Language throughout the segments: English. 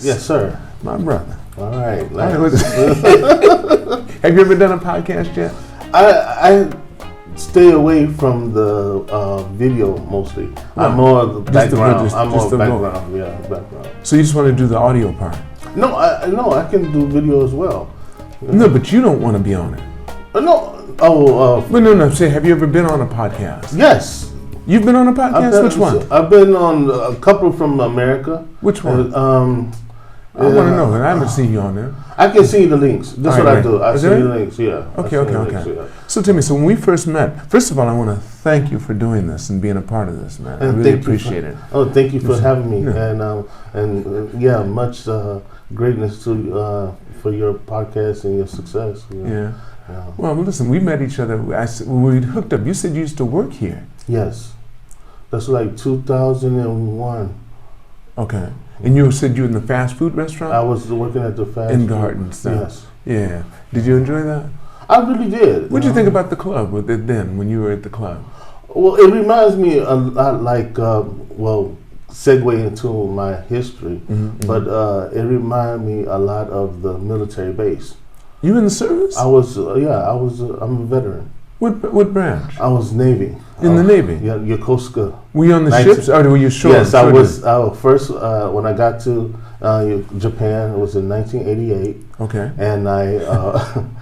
Yes, sir. My brother. All right. Have you ever done a podcast yet? I stay away from the video mostly. I'm more of the background. Background. So you just want to do the audio part? No, I can do video as well. No, but you don't want to be on it. No. But no. Say, have you ever been on a podcast? Yes. You've been on a podcast? Which one? I've been on a couple from America. Which one? I want to know. I haven't seen you on there. I can see the links. That's what I do. I see the links. Yeah. Okay. So tell me. So when we first met, first of all, I want to thank you for doing this and being a part of this, man. I really appreciate it. Oh, thank you for having me, and much greatness to for your podcast and your success. Yeah. Well, listen, we met each other. When we hooked up, you said you used to work here. Yes. That's like 2001. Okay. And you said you were in the fast food restaurant? I was working at the fast in food. Gardens. Yes. Yeah. Did you enjoy that? I really did. What did you think about the club with it then, when you were at the club? Well, it reminds me a lot like, segue into my history, but it reminded me a lot of the military base. You in the service? I'm a veteran. What branch? I was Navy. In the Navy? Yeah, Yokosuka. Were you on the ships or were you shore? Yes, I was. First, when I got to Japan, it was in 1988. Okay. And I...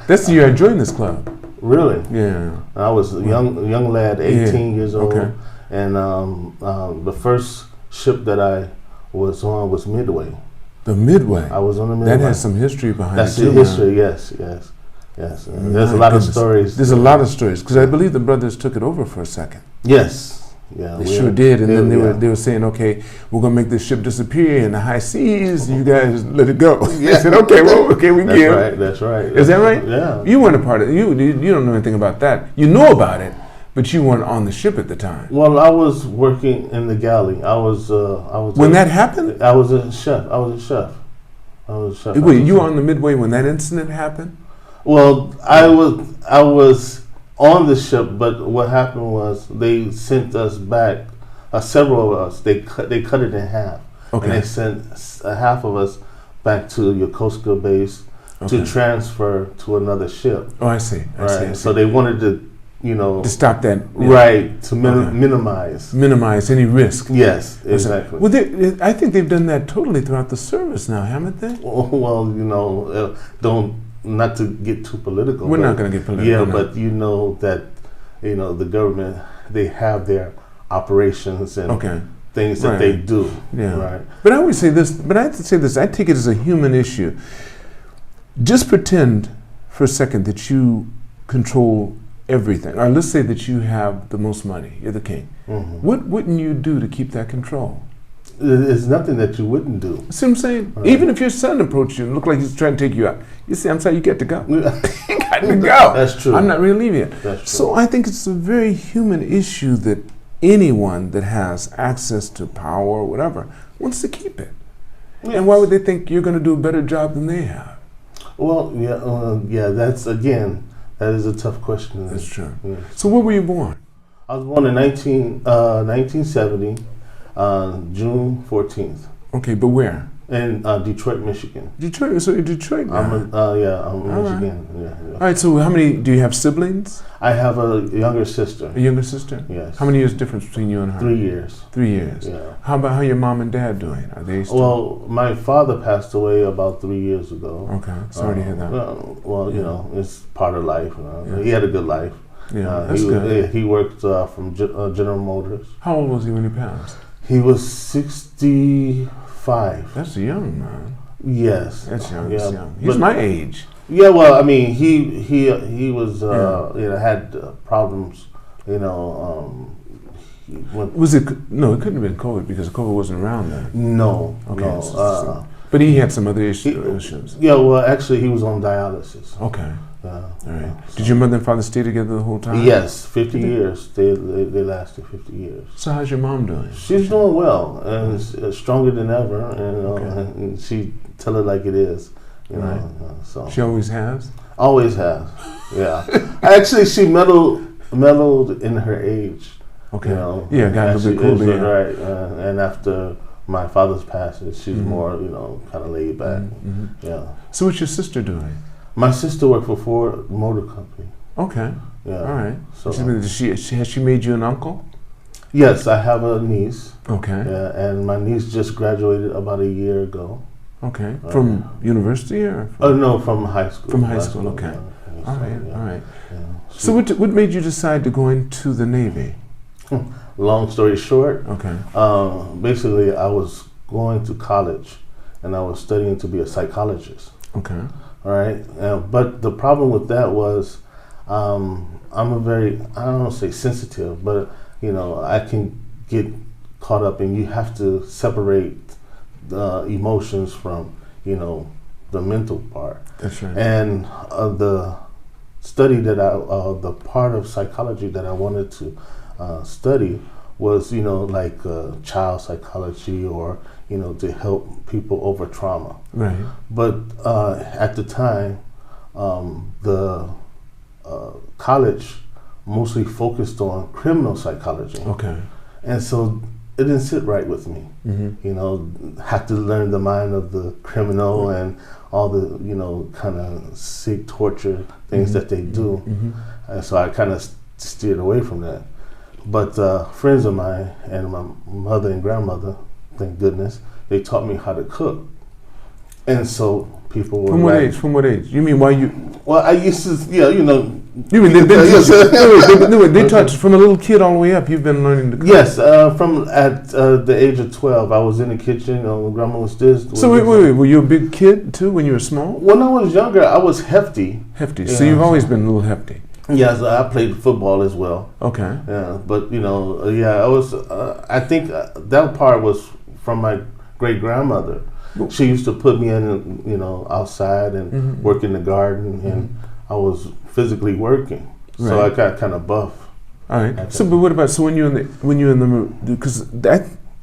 That's the year I joined this club. Really? Yeah. I was a young lad, 18 years old. Okay. And the first ship that I was on was Midway. The Midway? I was on the Midway. That has some history behind it. That's the history, yes. Yes, there's a lot of stories. There's a lot of stories because I believe the brothers took it over for a second. Yes, yeah, they sure did. And then they were saying, okay, we're gonna make this ship disappear in the high seas. You guys let it go. They said, okay, we give. That's right. Is that right? Yeah. You weren't a part of it. You don't know anything about that. You know about it, but you weren't on the ship at the time. Well, I was working in the galley. I was. When that happened? I was a chef. Wait, you were on the Midway when that incident happened? Well, I was on the ship, but what happened was they sent us back. Several of us. They cut it in half, and they sent half of us back to Yokosuka base to transfer to another ship. Oh, I see. I see. So they wanted to, to stop that. Yeah. Right, to minimize any risk. Yes, exactly. Well, I think they've done that totally throughout the service now, haven't they? Well, not to get too political. We're not going to get political. Yeah, but that, the government, they have their operations and things that they do. Yeah. Right. But I always say this, I take it as a human issue. Just pretend for a second that you control everything. Or let's say that you have the most money, you're the king. Mm-hmm. What wouldn't you do to keep that control? There's nothing that you wouldn't do. See what I'm saying? Right. Even if your son approached you and looked like he's trying to take you out, you say, I'm sorry, you get to go. You got to go. That's true. I'm not really leaving it. That's true. So I think it's a very human issue that anyone that has access to power or whatever wants to keep it. Yes. And why would they think you're going to do a better job than they have? Well, that is a tough question. That's true. Yeah. So where were you born? I was born in 1970. June 14th. Okay, but where? In Detroit, Michigan. Detroit, so you're Detroit now. I'm Michigan. Right. Yeah. All right, so do you have siblings? I have a younger sister. A younger sister? Yes. How many years difference between you and her? 3 years. 3 years. Yeah. How about how your mom and dad doing? Are they still? Well, my father passed away about 3 years ago. Okay, sorry to hear that. It's part of life. He had a good life. Yeah, that's good. He worked from General Motors. How old was he when he passed? He was 65. That's young, man. Yes. That's young. Yeah. Young. He's my age. Yeah, well, I mean, he was had problems. He Was it? No, it couldn't have been COVID because COVID wasn't around then. No. Okay. No. But he had some other issues. Yeah. Well, actually, he was on dialysis. Okay. All right. So. Did your mother and father stay together the whole time? Yes, 50 years. They lasted 50 years. So how's your mom doing? She's doing well and stronger than ever, and she tell it like it is. You know, so she always has. Always has. Yeah. Actually, she mellowed in her age. Okay. You know, yeah, got a little bit cooler. Yeah. Right. And after my father's passing, she's more, kind of laid back. Mm-hmm. Yeah. So what's your sister doing? My sister worked for Ford Motor Company. Okay. Yeah. All right. So has she made you an uncle? Yes, I have a niece. Okay. Yeah, and my niece just graduated about a year ago. Okay. From university or? No, from high school. From high school. Okay. Yeah. All right. Yeah. All right. Yeah. So what made you decide to go into the Navy? Long story short. Okay. Basically, I was going to college, and I was studying to be a psychologist. Okay. All right. But the problem with that was, I'm a very, I don't want to say sensitive, but I can get caught up, and you have to separate the emotions from, the mental part. That's right. And the study that the part of psychology that I wanted to study was, like child psychology or, to help people over trauma. Right. But at the time, the college mostly focused on criminal psychology. Okay. And so it didn't sit right with me. Mm-hmm. Have to learn the mind of the criminal and all the, kind of sick torture things that they do. Mm-hmm. And so I kind of steered away from that. But friends of mine and my mother and grandmother, thank goodness, they taught me how to cook. And so people were From what age? From what age? You mean why you? Well, I used to, You mean they taught you from a little kid all the way up? You've been learning to cook. Yes, from at the age of 12, I was in the kitchen. Grandma was this. So wait, were you a big kid too when you were small? When I was younger, I was hefty. Hefty. So you've always been a little hefty. Yes, I played football as well. Okay. Yeah, but I was. I think that part was from my great grandmother. She used to put me in, outside and work in the garden, and I was physically working, so I got kind of buff. All right. So, but what about when you in the because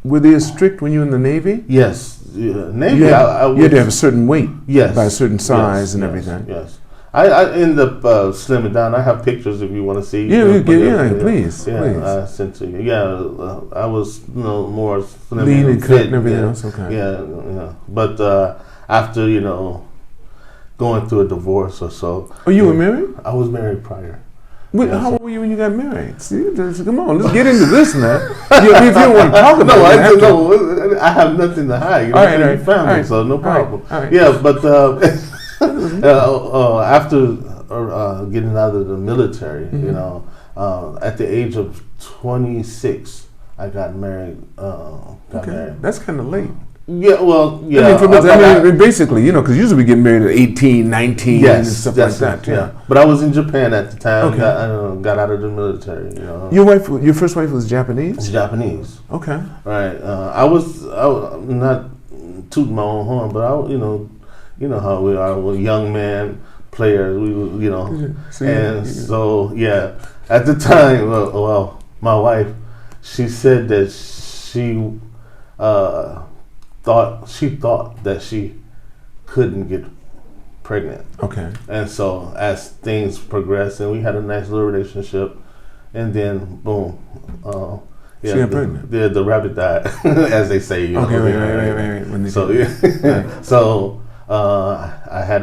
were they strict when you were in the Navy? Yes, Navy. You had to have a certain weight. Yes, by a certain size and yes, everything. Yes. I ended up slimming down. I have pictures if you want to see. Please. Yeah, please. I sent to you. Yeah, I was lean more and cut and everything else. Okay. Yeah. But after going through a divorce or so. Oh, you were married? I was married prior. How old were you when you got married? See, come on, let's get into this now. If you don't want to talk about it, no, I have nothing to hide. All right. Family, so no problem. All right. Yeah, but after getting out of the military, at the age of 26, I got married. Married. That's kind of late. Yeah, well, yeah. I mean, basically, because usually we get married at 18, 19, and stuff like that. Yeah. But I was in Japan at the time. Okay. Got out of the military. Your first wife was Japanese? It's Japanese. Okay. Right. I was not tooting my own horn, but you know how we are, we're young man players. At the time, well, my wife, she said that she thought that she couldn't get pregnant. Okay. And so as things progressed, and we had a nice little relationship, and then boom, she got pregnant. The rabbit died, as they say. Right. So I had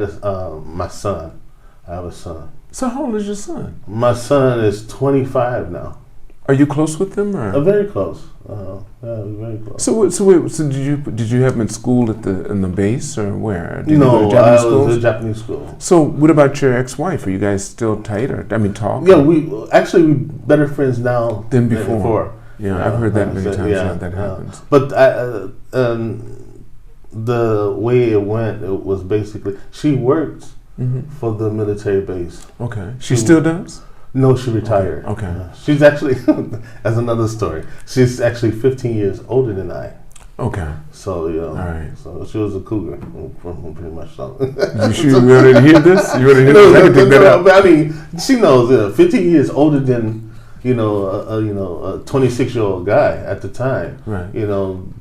my son. I have a son. So how old is your son? My son is 25 now. Are you close with them, or very close? Very close. So did you have him in school in the base, or where? Did no, I was at a Japanese school. So what about your ex-wife? Are you guys still tight, or talk? Yeah, we're better friends now than before. Yeah, I've heard that many times. Yeah, that happens. But the way it went, it was basically she worked for the military base. Okay, she still does. No, she retired. Okay. She's actually, as another story, she's actually 15 years older than I. Okay. So, you know, All right. so she was a cougar, pretty much. So. You ready to hear this? You ready to hear this? I can take that out. But I mean, she knows 15 years older than, you know, a 26-year-old guy at the time. Right. You know,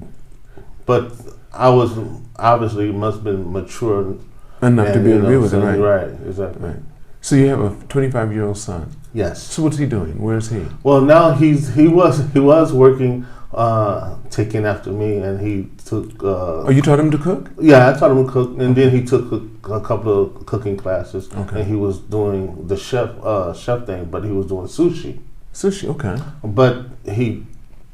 but I was obviously must have been mature enough to be able to deal with it, right? Right, exactly. Right. So you have a 25-year-old son. Yes. So what's he doing? Where is he? Well, now he was working, taking after me, and he took. Oh, you taught him to cook? Yeah, I taught him to cook, and then he took a couple of cooking classes, Okay. and he was doing the chef thing, but he was doing sushi. Sushi, okay. But he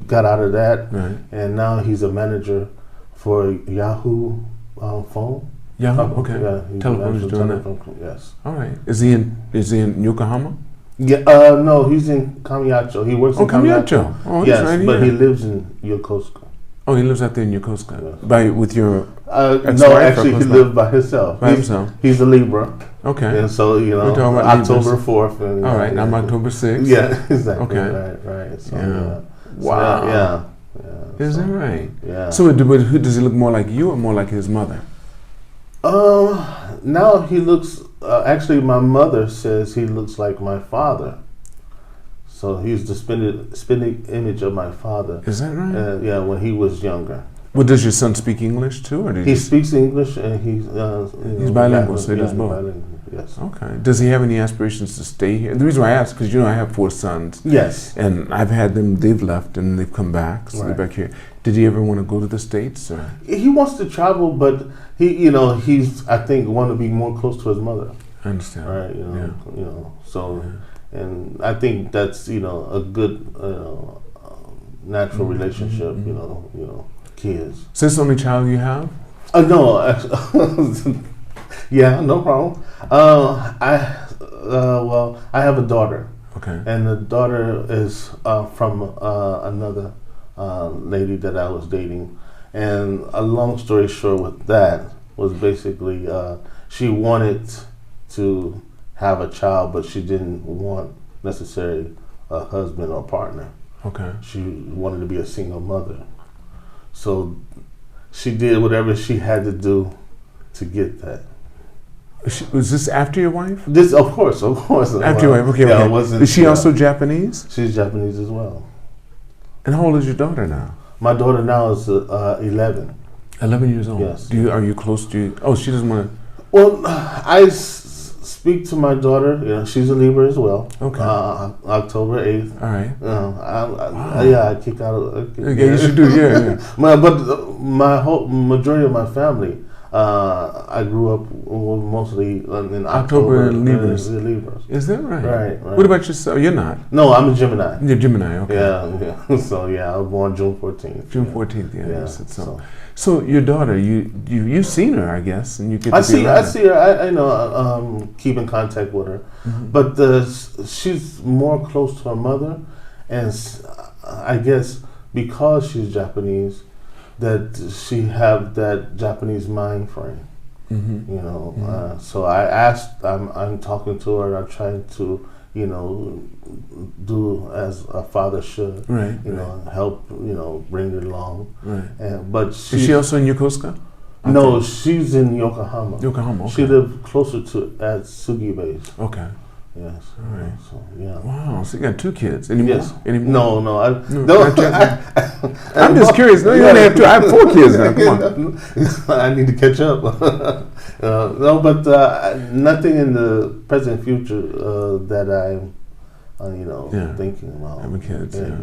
got out of that, Right. and now he's a manager for Yahoo phone. Yahoo, okay. Yeah, he's Telephone's doing that. Yes. All right. Is he in Yokohama? Yeah. No, he's in Kamiyacho. He works in Kamiyacho. Oh, he's yes, right but here. he lives in Yokosuka. Oh, he lives out there in Yokosuka. Yeah. With your No, ex-wife actually, or he close lived by himself. by himself? He's a Libra, Okay. and so you know, We're talking about October Libras. 4th. And, All right. I'm October 6th. Yeah, exactly. Okay. Right. So, Yeah. So, Wow. yeah. Is so, that right? Yeah. So who does he look more like you or more like his mother? Now he looks. Actually, my mother says he looks like my father. So he's the spinning image of my father. Is that right? Yeah, when he was younger. Well, does your son speak English too, or He speaks English and he's bilingual, so he does both. Bilingual, yes. Okay. Does he have any aspirations to stay here? The reason why I ask, because I have 4 sons. Yes. And I've had them, they've left and they've come back, so Right. they're back here. Did he ever want to go to the States? Or? He wants to travel, but he's I think want to be more close to his mother. I understand. Right. So, and I think that's a good natural relationship. Mm-hmm. Kids. Is this the only child you have? No, actually, yeah, no problem. I have a daughter. Okay. And the daughter is from another lady that I was dating. And a long story short with that was basically she wanted to have a child, but she didn't want necessarily a husband or partner. Okay. She wanted to be a single mother. So she did whatever she had to do to get that. Was this after your wife? This, of course. After your wife, okay. Yeah, it wasn't, Is she also Japanese? She's Japanese as well. And how old is your daughter now? My daughter now is 11. 11 years old. Yes. Are you close to? Oh, she doesn't want to. Well, I speak to my daughter. She's a Libra as well. Okay. October 8th. All right. I kick out. Yeah, you should do. Yeah. But my whole majority of my family, I grew up mostly in October. Libras. Libras. Is that right? Right. What about yourself? You're not. No, I'm a Gemini. You're Gemini. Okay. Yeah. So I was born June 14th. June 14th. Yeah. Yeah. So your daughter, you've seen her, I guess, and you get to I see her. I keep in contact with her, mm-hmm. but she's more close to her mother, and I guess because she's Japanese, that she have that Japanese mind frame. Mm-hmm. Mm-hmm. So I asked. I'm talking to her. I'm trying to do as a father should. Right. Help. Bring her along. Right. But is she also in Yokosuka? No, she's in Yokohama. Yokohama. Okay. She lived closer at Sugi Base. Okay. Yes. All right. So yeah. Wow. So you got 2 kids. Any more? Yes. Anymore? No. I'm just curious. No, you only have 2. I have 4 kids now. Come on. I need to catch up. No, but nothing in the present future that I'm, thinking about. Having kids. Yeah.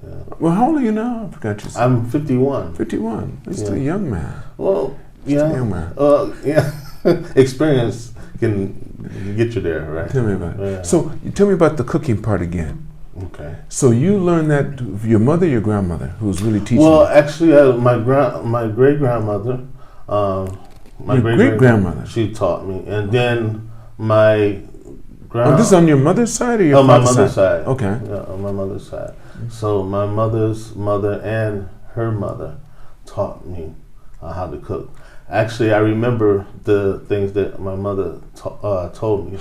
Yeah. Well, how old are you now? I forgot you. I'm 51. 51. You're still a young man. Well, yeah. Still a young man. Yeah. Experience can get you there, right? Tell me about it. Yeah. So, tell me about the cooking part again. Okay. So you learned that your mother, your grandmother, who was really teaching. Well, you. actually, my great grandmother, your great grandmother, she taught me, and then my this is on your mother's side or your my father's mother's side? Okay. Yeah, on my mother's side. So my mother's mother and her mother taught me how to cook. Actually, I remember the things that my mother told me.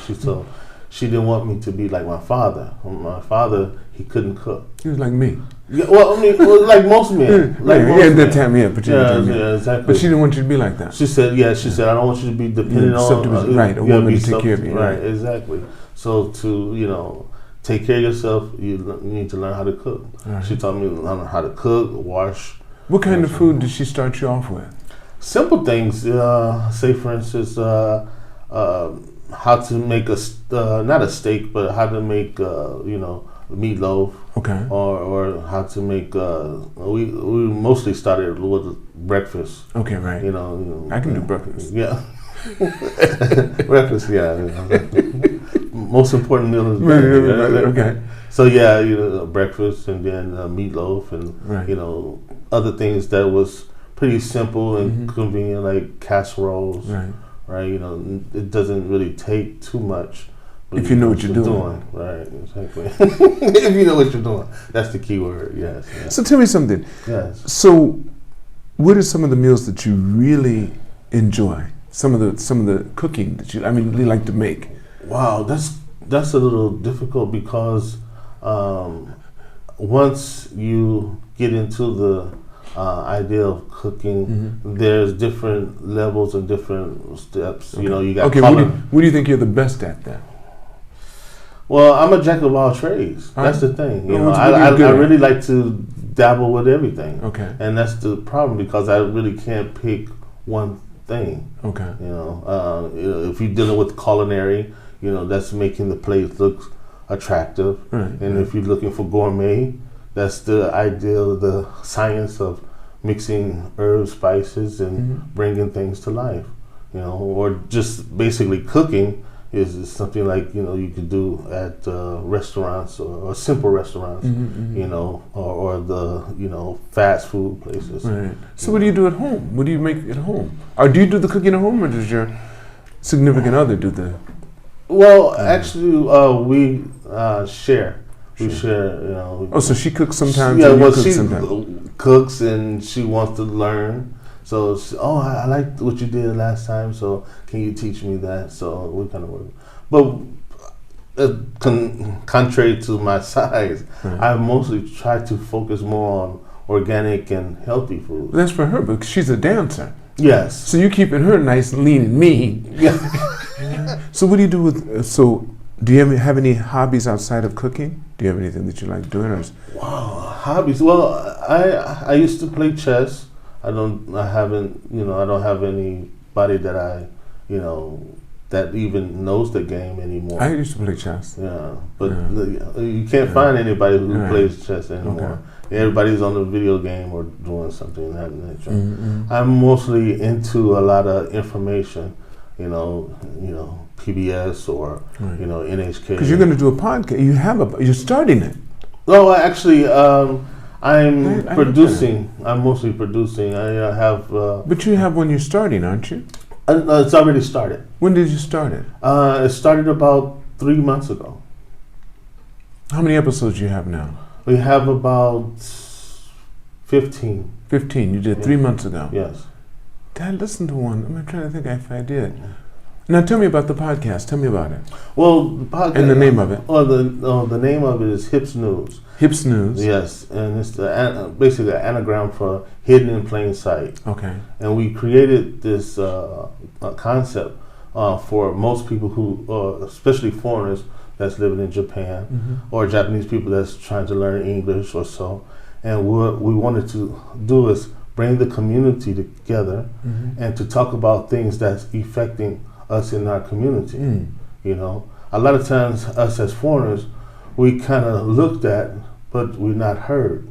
she didn't want me to be like my father. My father, he couldn't cook. He was like me. Yeah, well, I mean, like most men. That time, exactly. But she didn't want you to be like that. She said, she said, I don't want you to be dependent on a woman to take care of you. Right, exactly. So to take care of yourself, you need to learn how to cook. Right. She taught me to learn how to cook, wash. What kind of food did she start you off with? Simple things. Say, for instance, how to make not a steak, but how to make meatloaf. Okay. Or how to make we mostly started with breakfast. Okay, right. I can do breakfast. Yeah. Breakfast, yeah. Most important meal is breakfast. Okay. So breakfast and then meatloaf and other things that was pretty simple and convenient, like casseroles. Right. It doesn't really take too much. If you know what you're doing. Right, exactly. If you know what you're doing. That's the key word, yes. So tell me something. Yes. So what are some of the meals that you really enjoy? Some of the cooking that you really like to make? Wow, that's a little difficult because once you get into the idea of cooking, there's different levels and different steps. Okay. You got what do you think you're the best at then? Well, I'm a jack of all trades. That's the thing. I really like to dabble with everything. Okay. And that's the problem because I really can't pick one thing. Okay. If you're dealing with culinary, that's making the plate look attractive. Right. And if you're looking for gourmet, that's the ideal, the science of mixing herbs, spices, and bringing things to life. Or just basically cooking is something like you could do at restaurants or simple restaurants, or the fast food places. Right. So what do you do at home? What do you make at home? Or do you do the cooking at home, or does your significant other do the? Well, actually, we share. We share. So she cooks sometimes. Yeah, and well, you cook she sometimes. Cooks and she wants to learn. So, I liked what you did last time. So, can you teach me that? So we kind of work. But contrary to my size, I mostly try to focus more on organic and healthy food. That's for her, but she's a dancer. Yes. So you're keeping her nice, lean, and mean. Yeah. So what do you do with? Do you have any hobbies outside of cooking? Do you have anything that you like doing? Wow, hobbies. Well, I used to play chess. I don't have anybody that that even knows the game anymore. I used to play chess. Yeah, but you can't find anybody who plays chess anymore. Okay. Everybody's on the video game or doing something of that nature. I'm mostly into a lot of information, PBS or NHK. Because you're going to do a podcast. You're starting it. No, actually, I'm producing. I'm mostly producing. I have. But you have one you're starting, aren't you? It's already started. When did you start it? It started about 3 months ago. How many episodes do you have now? We have about 15. 15. You did 3 months ago. Yes. Dad, listen to one. I'm trying to think if I did. Now tell me about the podcast. Tell me about it. Well, the podcast and the name of it. The name of it is Hips News. Hips News. Yes, and it's basically an anagram for hidden in plain sight. Okay. And we created this concept for most people who, especially foreigners that's living in Japan, or Japanese people that's trying to learn English or so. And what we wanted to do is bring the community together and to talk about things that's affecting us in our community. A lot of times us as foreigners, we kind of looked at, but we're not heard.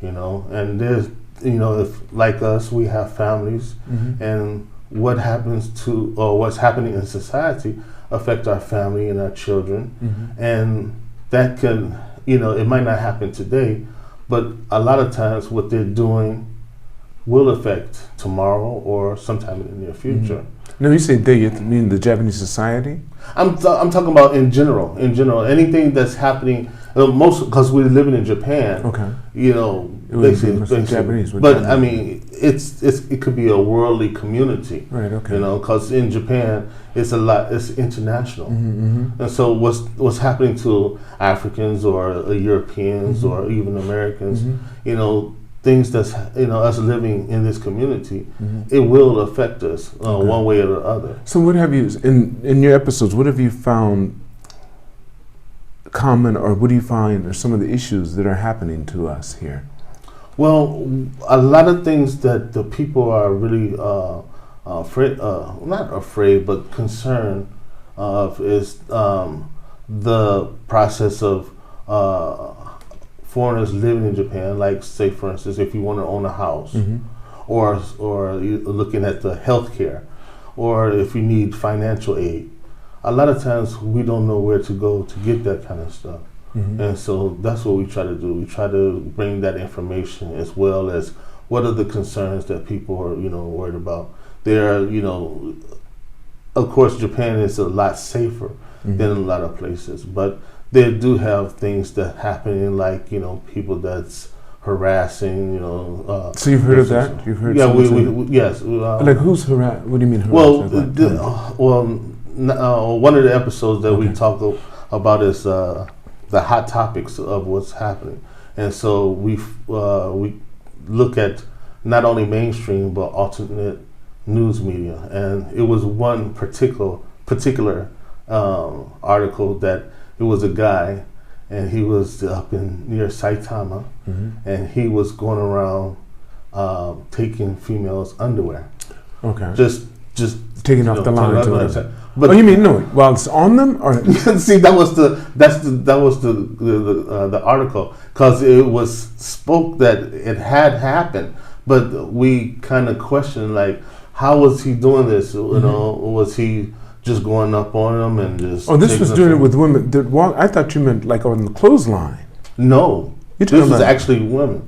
And there's, if like us, we have families, and what happens to, or what's happening in society affect our family and our children. And that can, it might not happen today, but a lot of times what they're doing will affect tomorrow or sometime in the near future. Now you say they, you mean the Japanese society? I'm talking about in general, anything that's happening, most because we're living in Japan. Okay. It would be mostly Japanese. But I mean, it could be a worldly community. Right. Okay. You know, because in Japan, it's international. Mm-hmm. And so what's happening to Africans or Europeans or even Americans, you know, things that's, you know, us living in this community, it will affect us one way or the other. So what have you, in your episodes, what have you found common, or what do you find are some of the issues that are happening to us here? Well, a lot of things that the people are really afraid, not afraid, but concerned of is the process of foreigners living in Japan. Like, say, for instance, if you want to own a house, or you're looking at the healthcare, or if you need financial aid. A lot of times we don't know where to go to get that kind of stuff. And so that's what we try to do. We try to bring that information, as well as what are the concerns that people are, you know, worried about. There, you know, of course, Japan is a lot safer than a lot of places, but they do have things that happen, like, you know, people that's harassing, you know. So you've heard of that? You've heard? Yeah, yes. Like, who's harass? What do you mean harass? One of the episodes that we talked about is the hot topics of what's happening, and so we look at not only mainstream but alternate news media, and it was one particular article that it was a guy, and he was up near Saitama, and he was going around taking females' underwear. Okay. Just taking off the line. But you mean while it's on them, or see, that was the article, because it was spoke that it had happened, but we kind of questioned, like, how was he doing this? You know, was he just going up on them and just? Oh, this was doing it with women. I thought you meant like on the clothesline. No, this was actually women.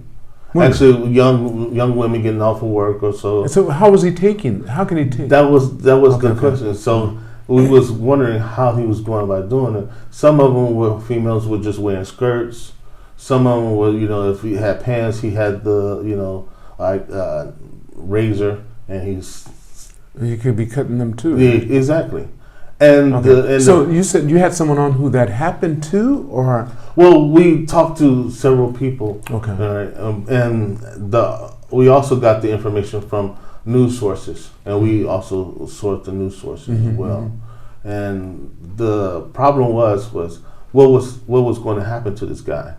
Actually, young women getting off of work or so. So how was he taking? How can he take? That was the question. So we was wondering how he was going about doing it. Some of them were females were just wearing skirts. Some of them were, you know, if he had pants, he had the, you know, like razor, and you could be cutting them too. Yeah, right? Exactly. And so you said you had someone on who that happened to, or? Well, we talked to several people. Okay. And we also got the information from news sources, and we also sort the news sources as well. And the problem was what was going to happen to this guy.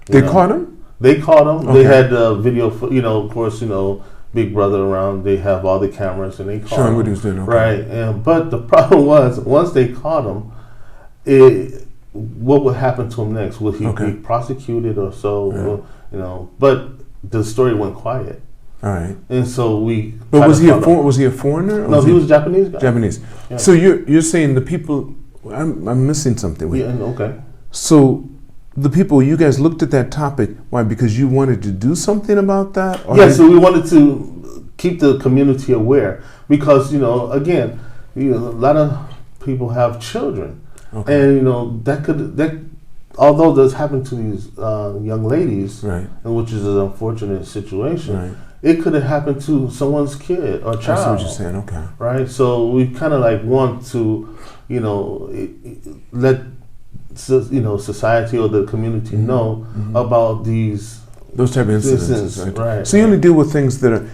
They caught him? They caught him. Okay. They had video, you know, of course, you know, Big Brother around. They have all the cameras, and they caught him. Showing what he was doing. Okay. Right. But the problem was, once they caught him, what would happen to him next? Would he be prosecuted or so? Yeah. You know, but the story went quiet. All right. And so we. But was he a foreigner? No, he was a Japanese guy. Japanese. Yeah. So you're saying the people? I'm missing something. Yeah. Okay. So the people, you guys looked at that topic. Why? Because you wanted to do something about that? Or so we wanted to keep the community aware, because, you know, again, you know, a lot of people have children, and, you know, that although this happened to these young ladies, right, which is an unfortunate situation, right, it could have happened to someone's kid or child. That's what you're saying. Okay. Right. So we kind of like want to, you know, let, you know, society or the community know about those type of incidents. Right. So you only deal with things that are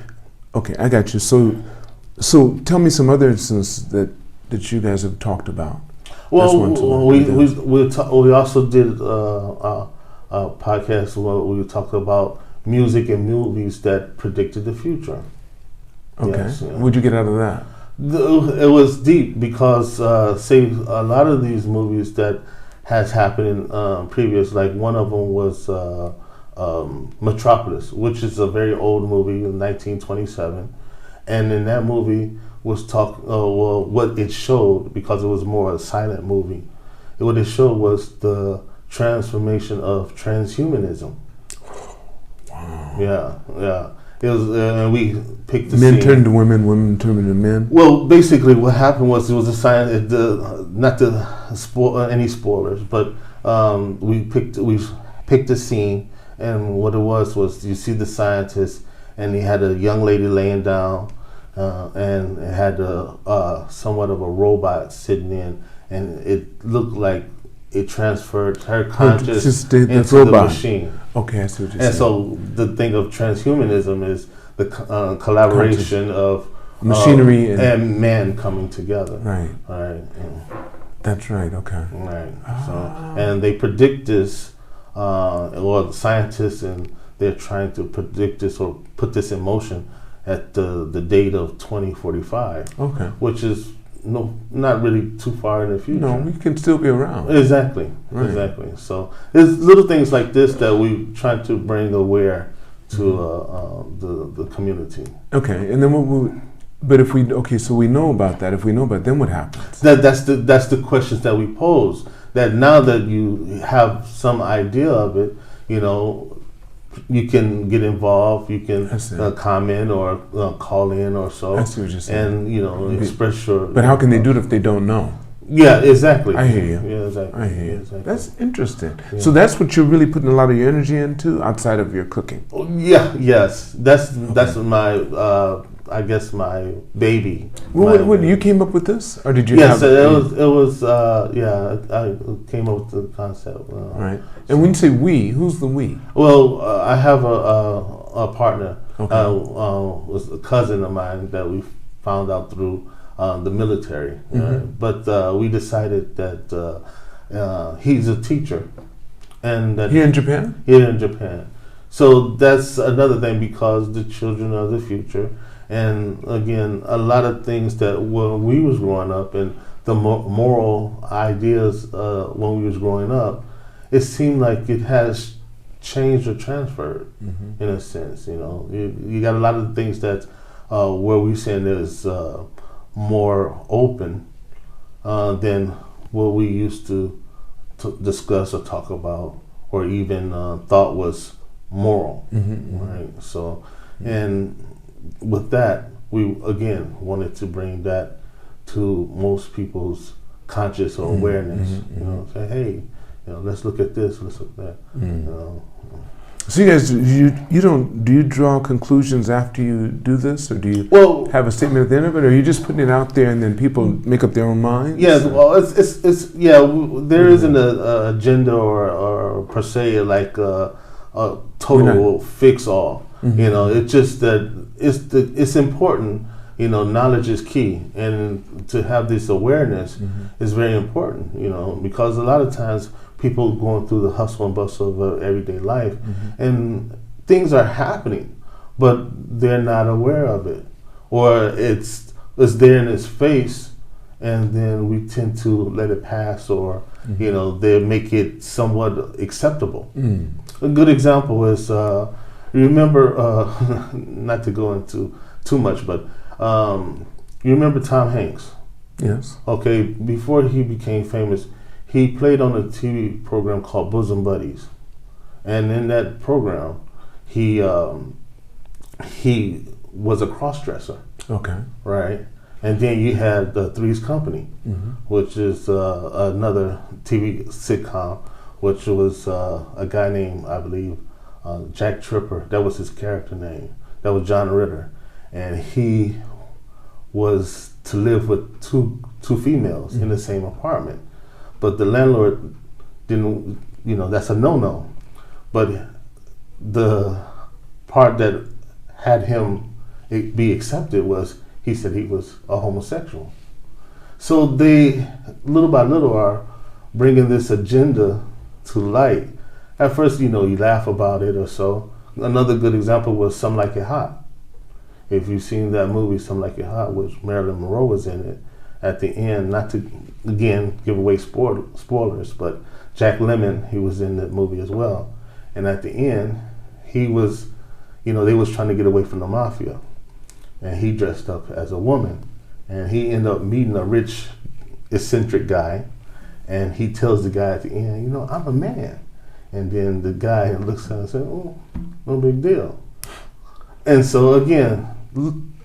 okay. I got you. So tell me some other instances that you guys have talked about. Well, we also did a podcast where we talked about music and movies that predicted the future. Okay. Yes, yeah. What'd you get out of that? It was deep, because say a lot of these movies that has happened in previous, like one of them was Metropolis, which is a very old movie in 1927, and in that movie was what it showed, because it was more a silent movie, what it showed was the transformation of transhumanism. Wow. Yeah. It was, and we picked the men scene. Turned to women, women turned to men. Well, basically, what happened was it was a sign. Not to spoil any spoilers, but we picked a scene, And what it was you see the scientist, and he had a young lady laying down, and it had somewhat of a robot sitting in, and it looked like it transferred her conscious into the machine. Okay, I see what you're saying. And so the thing of transhumanism is the collaboration of machinery and man coming together. Right. Right. That's right. Okay. Right. So, and they predict this. The scientists, and they're trying to predict this or put this in motion at the date of 2045. Okay. Which is not really too far in the future. No, we can still be around. Exactly. Right. Exactly. So there's little things like this that we try to bring aware to the community. Okay, and then so we know about that. If we know about it, then what happens? That's the questions that we pose. That now that you have some idea of it, you can get involved. You can comment or call in or so. I see what you're saying. And express your. But how can they do it if they don't know? Yeah, exactly. I hear you. Yeah, exactly. I hear you. Exactly. That's interesting. Yeah. So that's what you're really putting a lot of your energy into outside of your cooking. Yeah. Yes. That's my. I guess my baby. What you came up with this, or did you? Yes, it was. I came up with the concept. Right. And when you say we, who's the we? Well, I have a partner. Okay. Was a cousin of mine that we found out through the military. But we decided that he's a teacher, and that here in Japan. Here in Japan. So that's another thing, because the children are the future. And again, a lot of things that when we was growing up, and the moral ideas when we was growing up, it seemed like it has changed or transferred in a sense. You got a lot of things that where we saying is more open than what we used to discuss or talk about, or even thought was moral. Right. So, and with that, we again wanted to bring that to most people's conscious or awareness. Say, hey, let's look at this, let's look at that. So you guys, do you draw conclusions after you do this, or do you have a statement at the end of it, or are you just putting it out there and then people make up their own minds? Yes, well, it's there isn't an agenda or per se like a total fix all. It's just that it's important. Knowledge is key, and to have this awareness is very important. Because a lot of times people going through the hustle and bustle of everyday life, and things are happening, but they're not aware of it, or it's there in its face, and then we tend to let it pass, or they make it somewhat acceptable. A good example is. You remember, not to go into too much, but you remember Tom Hanks? Yes. Okay, before he became famous, he played on a TV program called Bosom Buddies. And in that program, he was a cross-dresser. Okay. Right? And then you had the Three's Company, which is another TV sitcom, which was a guy named, I believe, Jack Tripper. That was his character name. That was John Ritter, and he was to live with two females in the same apartment. But the landlord didn't. That's a no-no. But the part that had him be accepted was he said he was a homosexual. So they, little by little, are bringing this agenda to light. At first, you laugh about it or so. Another good example was Some Like It Hot. If you've seen that movie, Some Like It Hot, which Marilyn Monroe was in it, at the end, not to, again, give away spoilers, but Jack Lemmon, he was in that movie as well. And at the end, he was, they was trying to get away from the mafia. And he dressed up as a woman. And he ended up meeting a rich, eccentric guy. And he tells the guy at the end, I'm a man. And then the guy looks at him and says, oh, no big deal. And so again,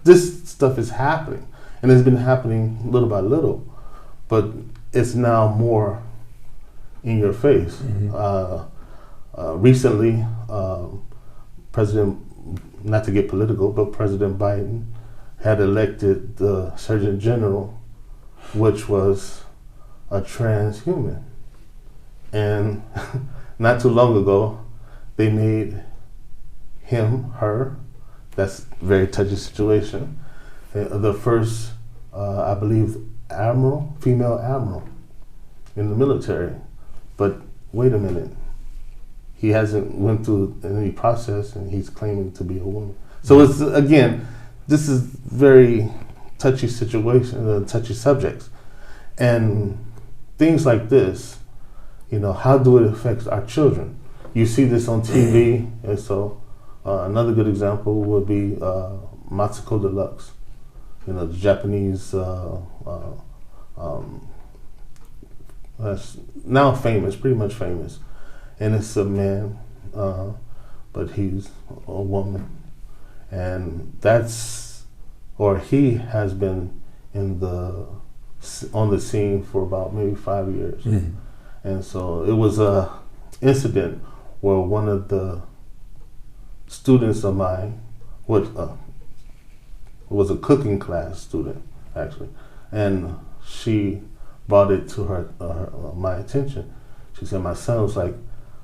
this stuff is happening. And it's been happening little by little. But it's now more in your face. Recently, President, not to get political, but President Biden had elected the Surgeon General, which was a transhuman. And not too long ago, they made him, her, that's a very touchy situation, the first, I believe, female admiral in the military. But wait a minute, he hasn't went through any process and he's claiming to be a woman. So it's, again, this is very touchy situation, touchy subjects. And things like this, how do it affect our children? You see this on TV, and so another good example would be Matsuko Deluxe, the Japanese, now famous, pretty much famous, and it's a man, but he's a woman, and he has been on the scene for about maybe 5 years. Mm-hmm. And so it was a incident where one of the students of mine was a cooking class student, actually, and she brought it to my attention. She said, my son was like,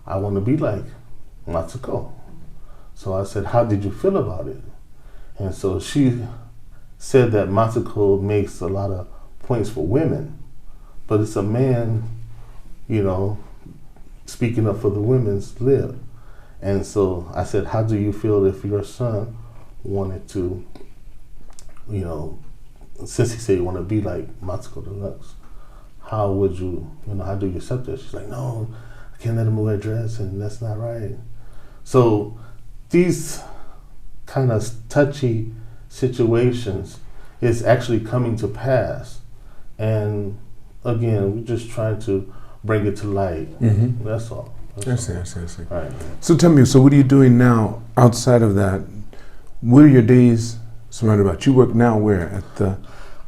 I want to be like Matsuko. So I said, how did you feel about it? And so she said that Matsuko makes a lot of points for women, but it's a man, speaking up for the women's lib. And so I said, how do you feel if your son wanted to, since he said he wanted to be like Matsuko Deluxe, how would you, how do you accept it? She's like, no, I can't let him wear a dress, and that's not right. So these kind of touchy situations is actually coming to pass. And again, we're just trying to bring it to light. Mm-hmm. That's all. I see. Right. So tell me, so what are you doing now outside of that? What are your days surrounded about? You work now where? You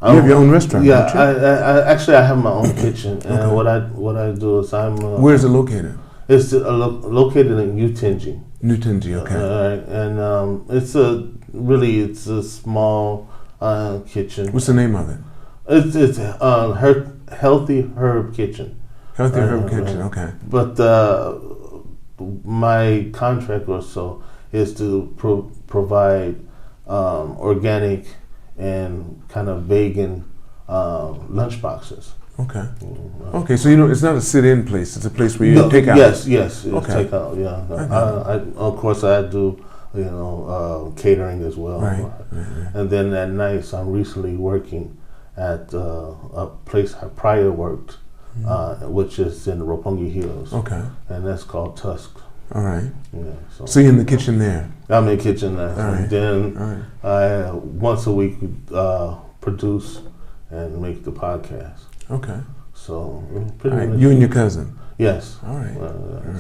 have your own restaurant, yeah, don't you? I actually have my own kitchen. And Okay. what I do is Where is it located? It's located in Utenji. Utenji, okay. And it's a small kitchen. What's the name of it? It's Healthy Herb Kitchen. Healthy Herb Kitchen, okay. But my contract or so is to provide organic and kind of vegan lunch boxes. Okay. Okay, so it's not a sit-in place; it's a place where you take out. Yes, okay. Take out. Yeah, of course I do. Catering as well. Right. And then at nights, I'm recently working at a place I prior worked, which is in Roppongi Hills. Okay. And that's called TUSK. All right. Yeah. So you're in the kitchen there. I'm in the kitchen there. All right. And then All right. I once a week produce and make the podcast. Okay. So pretty much. You and your cousin. Yes. All right.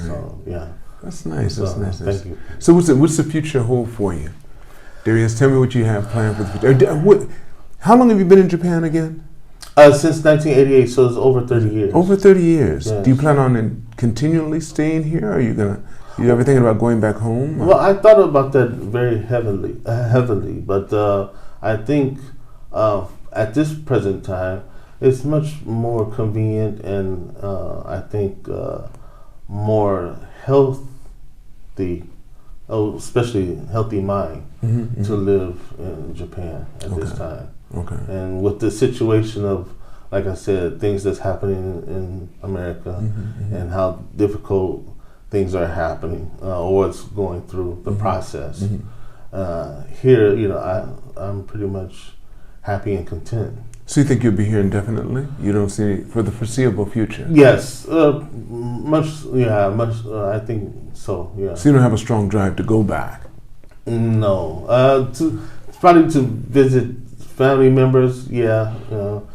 So yeah. That's nice. So, That's nice. Thank you. So what's the future hold for you, Darius? Tell me what you have planned for the future. How long have you been in Japan again? Since 1988, so it's over 30 years. Over 30 years. Yes. Do you plan on continually staying here? Or are you ever thinking about going back home? Or? Well, I thought about that very heavily, but I think at this present time, it's much more convenient and I think more healthy, especially healthy mind, to live in Japan at this time. Okay. And with the situation of, like I said, things that's happening in America and how difficult things are happening or it's going through the process. Here, I'm pretty much happy and content. So you think you'll be here indefinitely? You don't see for the foreseeable future? Yes, much. I think so. Yeah. So you don't have a strong drive to go back? No, probably to visit family members. Yeah,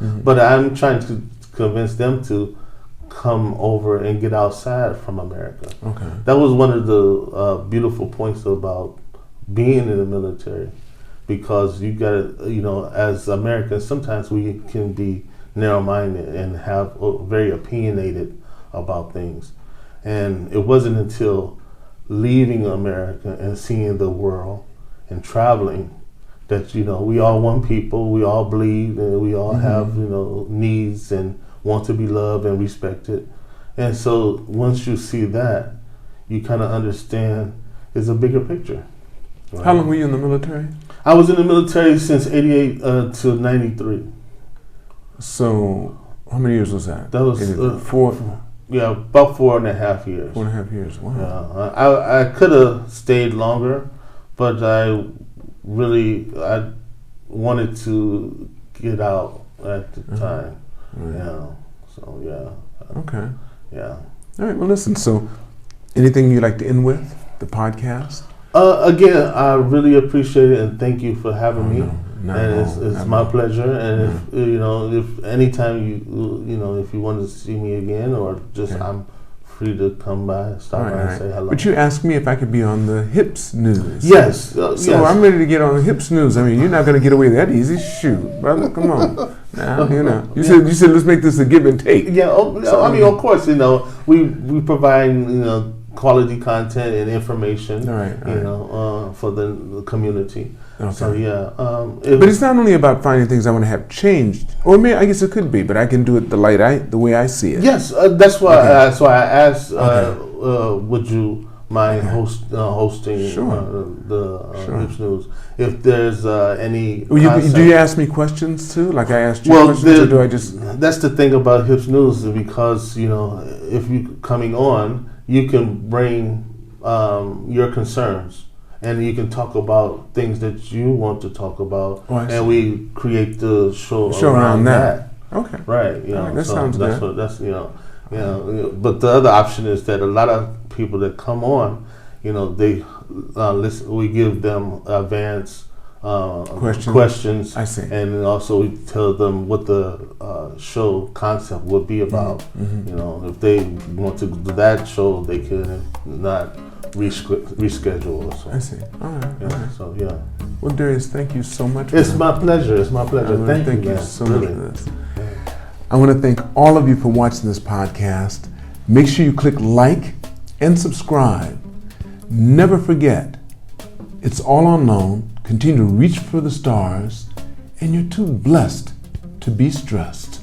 but I'm trying to convince them to come over and get outside from America. Okay. That was one of the beautiful points about being in the military. Because you got to, as Americans, sometimes we can be narrow-minded and have very opinionated about things. And it wasn't until leaving America and seeing the world and traveling, that, you know, we all one people, we all bleed, and we all have, you know, needs and want to be loved and respected. And so once you see that, you kind of understand it's a bigger picture. Right? How long were you in the military? I was in the military since 88 to 93. So how many years was that? That was 4. Yeah, about 4.5 years. 4.5 years. Wow. Yeah, I could have stayed longer, but I wanted to get out at the time. Right. Yeah. So yeah. Okay. Yeah. All right. Well, listen. So, anything you'd like to end with the podcast? Again, I really appreciate it and thank you for having me. No, it's my pleasure. And if you know, if anytime you know, if you want to see me again, or just I'm free to come by, stop by and say hello. But you asked me if I could be on the Hips News. Yes. So I'm ready to get on the Hips News. I mean, you're not going to get away that easy. Shoot, brother, come on. Now, you know, you said let's make this a give and take. Yeah. I mean, of course, you know, we provide, you know, quality content and information, you know, for the community. Okay. So yeah, but it's not only about finding things I want to have changed, or I guess it could be, but I can do it the way I see it. Yes, that's why. I asked, would you mind hosting the Hips News? If there's any, do you ask me questions too? Like I asked you questions, or do I just? That's the thing about Hips News, because you know, if you coming on, you can bring your concerns. And you can talk about things that you want to talk about, and we create the show around that. Okay, right. You know, that sounds good. But the other option is that a lot of people that come on, you know, they listen. We give them advance questions. I see. And also we tell them what the show concept would be about. You know, if they want to do that show, they can not reschedule or so. I see. All right. So yeah. Well, Darius, thank you so much. It's my pleasure. It's my pleasure. Thank you so much for this. I want to thank all of you for watching this podcast. Make sure you click like and subscribe. Never forget, it's all unknown. Continue to reach for the stars, and you're too blessed to be stressed.